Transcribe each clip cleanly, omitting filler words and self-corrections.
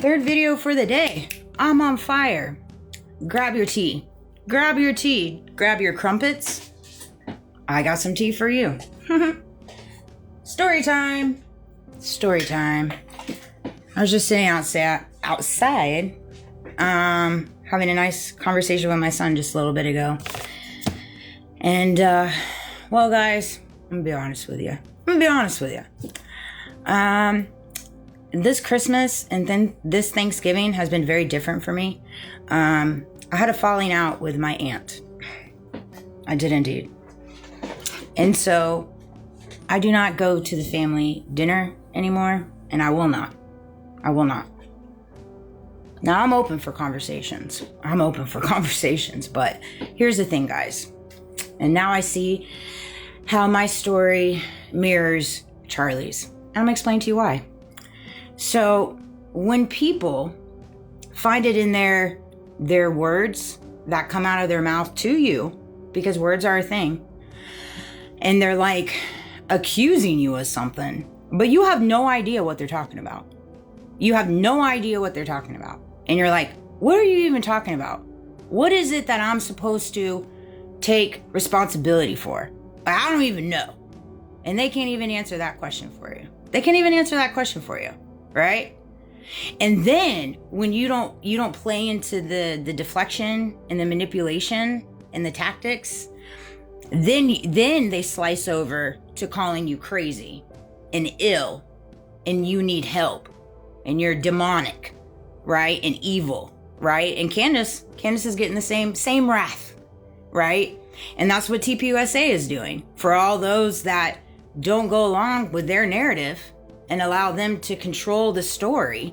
Third video for the day. I'm on fire. Grab your tea. Grab your tea. Grab your crumpets. I got some tea for you. Story time. Story time. I was just sitting outside, having a nice conversation with my son just a little bit ago. And, well, guys, I'm gonna be honest with you. This Christmas and then this Thanksgiving has been very different for me. I had a falling out with my aunt. I did indeed. And so I do not go to the family dinner anymore, and I will not. Now, I'm open for conversations, but here's the thing, guys. And now I see how my story mirrors Charlie's. And I'm going to explain to you why. So when people find it in their words that come out of their mouth to you, because words are a thing, and they're like accusing you of something, but you have no idea what they're talking about. You have no idea what they're talking about. And you're like, what are you even talking about? What is it that I'm supposed to take responsibility for? I don't even know. And they can't even answer that question for you. Right? And then when you don't play into the deflection and the manipulation and the tactics, then they slice over to calling you crazy and ill and you need help and you're demonic, right? And evil, right? And Candace is getting the same wrath, right? And that's what TPUSA is doing for all those that don't go along with their narrative and allow them to control the story.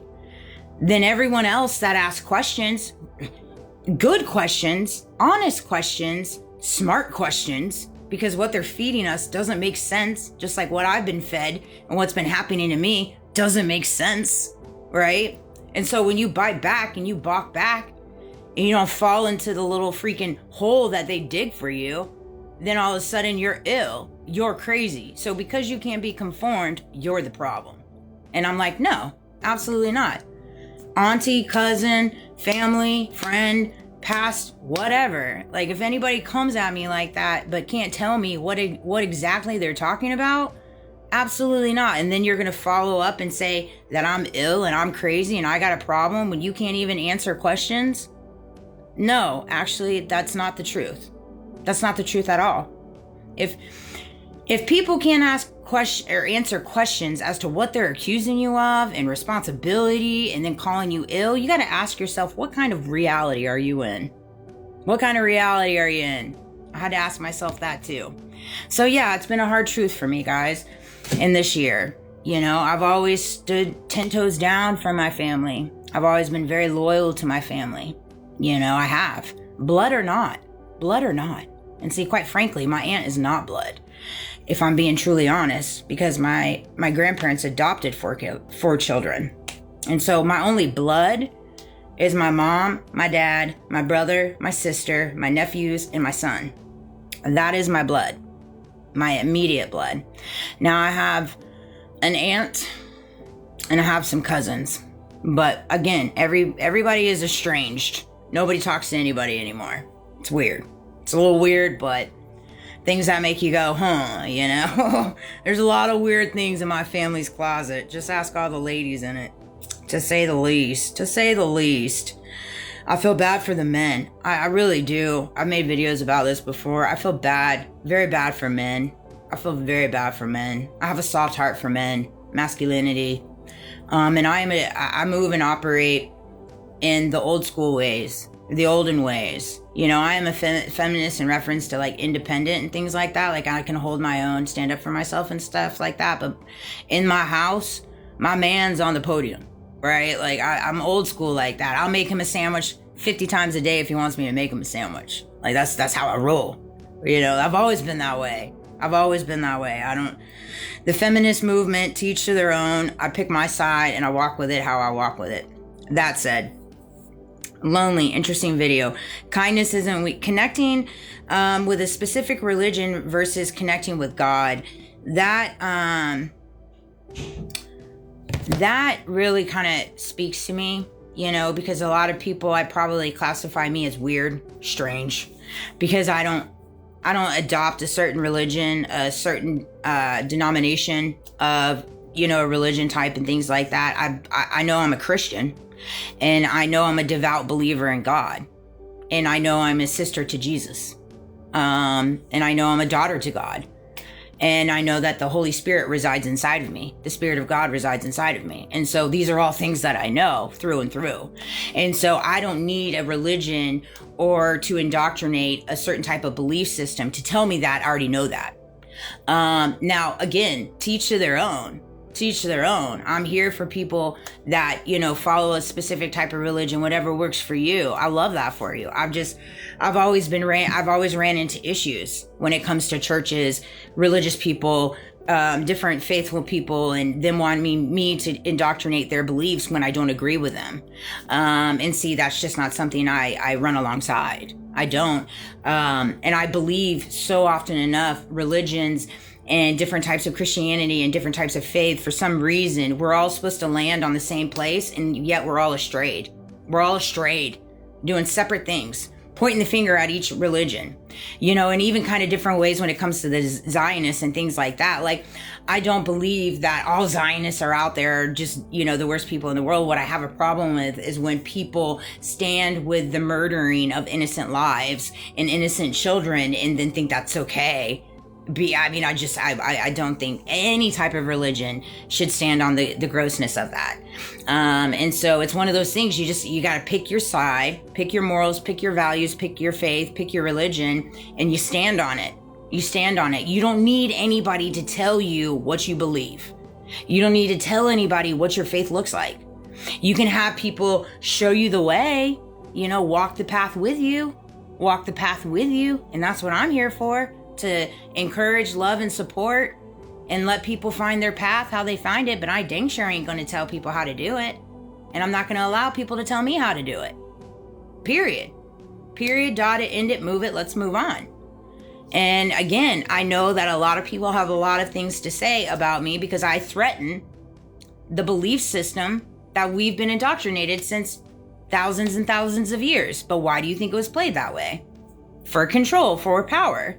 Then everyone else that asks questions, good questions, honest questions, smart questions, because what they're feeding us doesn't make sense, just like what I've been fed and what's been happening to me doesn't make sense, right? And so when you bite back and you balk back and you don't fall into the little freaking hole that they dig for you, then all of a sudden you're ill, you're crazy. So because you can't be conformed, you're the problem. And I'm like, no, absolutely not. Auntie, cousin, family, friend, past, whatever. Like if anybody comes at me like that, but can't tell me what exactly they're talking about, absolutely not. And then you're going to follow up and say that I'm ill and I'm crazy and I got a problem when you can't even answer questions. No, actually, that's not the truth. That's not the truth at all. If people can't ask questions or answer questions as to what they're accusing you of and responsibility and then calling you ill, you got to ask yourself, what kind of reality are you in? What kind of reality are you in? I had to ask myself that too. So yeah, it's been a hard truth for me, guys, in this year. You know, I've always stood 10 toes down for my family. I've always been very loyal to my family. You know, I have. Blood or not. And see, quite frankly, my aunt is not blood, if I'm being truly honest, because my grandparents adopted four children. And so my only blood is my mom, my dad, my brother, my sister, my nephews, and my son. That is my blood, my immediate blood. Now I have an aunt and I have some cousins. But again, everybody is estranged. Nobody talks to anybody anymore. It's weird. It's a little weird, but things that make you go, huh, you know? There's a lot of weird things in my family's closet. Just ask all the ladies in it. To say the least. I feel bad for the men. I really do. I've made videos about this before. I feel bad, very bad for men. I have a soft heart for men, masculinity. And I move and operate in the old school ways, the olden ways. You know, I am a feminist in reference to like independent and things like that. Like I can hold my own, stand up for myself and stuff like that. But in my house, my man's on the podium, right? Like I'm old school like that. I'll make him a sandwich 50 times a day if he wants me to make him a sandwich. Like that's how I roll. You know, I've always been that way. The feminist movement, to each to their own. I pick my side and I walk with it how I walk with it. That said, lonely, interesting video. Kindness isn't weak. Connecting with a specific religion versus connecting with God. That That really kind of speaks to me, because a lot of people, I probably classify me as weird, strange, because I don't adopt a certain religion, a certain denomination of, a religion type and things like that. I know I'm a Christian, and I know I'm a devout believer in God, and I know I'm a sister to Jesus, and I know I'm a daughter to God. And I know that the Holy Spirit resides inside of me. The Spirit of God resides inside of me. And so these are all things that I know through and through. And so I don't need a religion or to indoctrinate a certain type of belief system to tell me that. I already know that. Now, again, teach to their own. Teach to their own. I'm here for people that, follow a specific type of religion, whatever works for you. I love that for you. I've always ran into issues when it comes to churches, religious people, different faithful people, and them wanting me to indoctrinate their beliefs when I don't agree with them. And see, that's just not something I run alongside. I don't. And I believe so often enough religions and different types of Christianity and different types of faith, for some reason, we're all supposed to land on the same place, and yet we're all strayed. We're all strayed, doing separate things, pointing the finger at each religion, and even kind of different ways when it comes to the Zionists and things like that. Like, I don't believe that all Zionists are out there just, the worst people in the world. What I have a problem with is when people stand with the murdering of innocent lives and innocent children and then think that's okay. I don't think any type of religion should stand on the grossness of that. And so it's one of those things, you got to pick your side, pick your morals, pick your values, pick your faith, pick your religion, and you stand on it. You stand on it. You don't need anybody to tell you what you believe. You don't need to tell anybody what your faith looks like. You can have people show you the way, walk the path with you, and that's what I'm here for. To encourage, love, and support, and let people find their path how they find it. But I dang sure ain't going to tell people how to do it, and I'm not going to allow people to tell me how to do it. Period. Dot it, end it, move it, let's move on. And again, I know that a lot of people have a lot of things to say about me because I threaten the belief system that we've been indoctrinated since thousands and thousands of years. But why do you think it was played that way? For control, for power.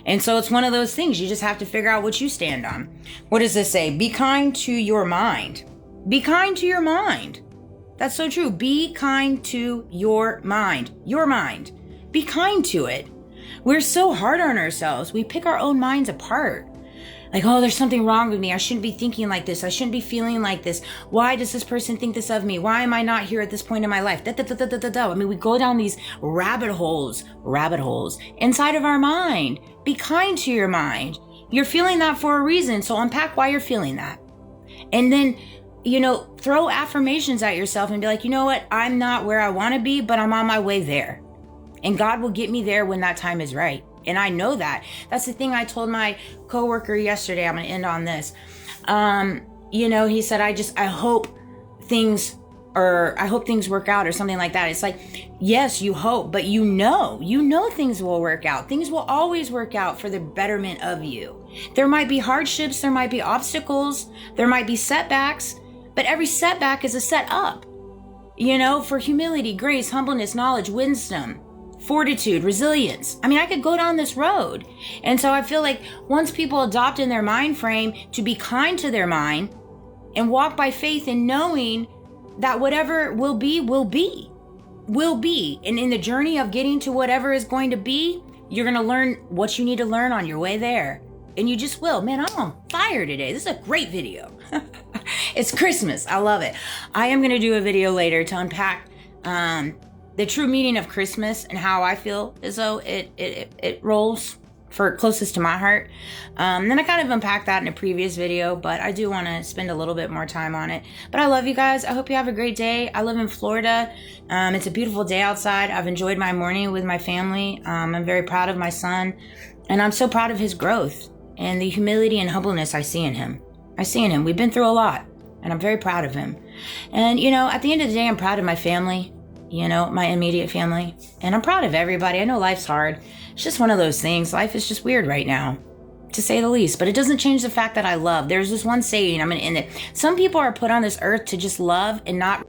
And so it's one of those things. You just have to figure out what you stand on. What does this say? Be kind to your mind. Be kind to your mind. That's so true. Be kind to your mind. Your mind. Be kind to it. We're so hard on ourselves. We pick our own minds apart. Like, oh, there's something wrong with me. I shouldn't be thinking like this. I shouldn't be feeling like this. Why does this person think this of me? Why am I not here at this point in my life? I mean, we go down these rabbit holes inside of our mind. Be kind to your mind. You're feeling that for a reason. So unpack why you're feeling that. And then, throw affirmations at yourself and be like, you know what? I'm not where I want to be, but I'm on my way there. And God will get me there when that time is right. And I know that. That's the thing I told my coworker yesterday. I'm going to end on this. He said, I hope things work out or something like that. It's like, yes, you hope, but you know things will work out. Things will always work out for the betterment of you. There might be hardships. There might be obstacles. There might be setbacks, but every setback is a set up, for humility, grace, humbleness, knowledge, wisdom, fortitude, resilience. I mean, I could go down this road. And so I feel like once people adopt in their mind frame to be kind to their mind and walk by faith in knowing that whatever will be. And in the journey of getting to whatever is going to be, you're going to learn what you need to learn on your way there. And you just will. Man, I'm on fire today. This is a great video. It's Christmas. I love it. I am going to do a video later to unpack the true meaning of Christmas and how I feel as though it rolls for closest to my heart. Then I kind of unpacked that in a previous video, but I do want to spend a little bit more time on it. But I love you guys. I hope you have a great day. I live in Florida. It's a beautiful day outside. I've enjoyed my morning with my family. I'm very proud of my son, and I'm so proud of his growth and the humility and humbleness I see in him. We've been through a lot, and I'm very proud of him. And, at the end of the day, I'm proud of my family. My immediate family. And I'm proud of everybody. I know life's hard. It's just one of those things. Life is just weird right now. to say the least. But it doesn't change the fact that I love. There's this one saying, I'm going to end it. Some people are put on this earth to just love and not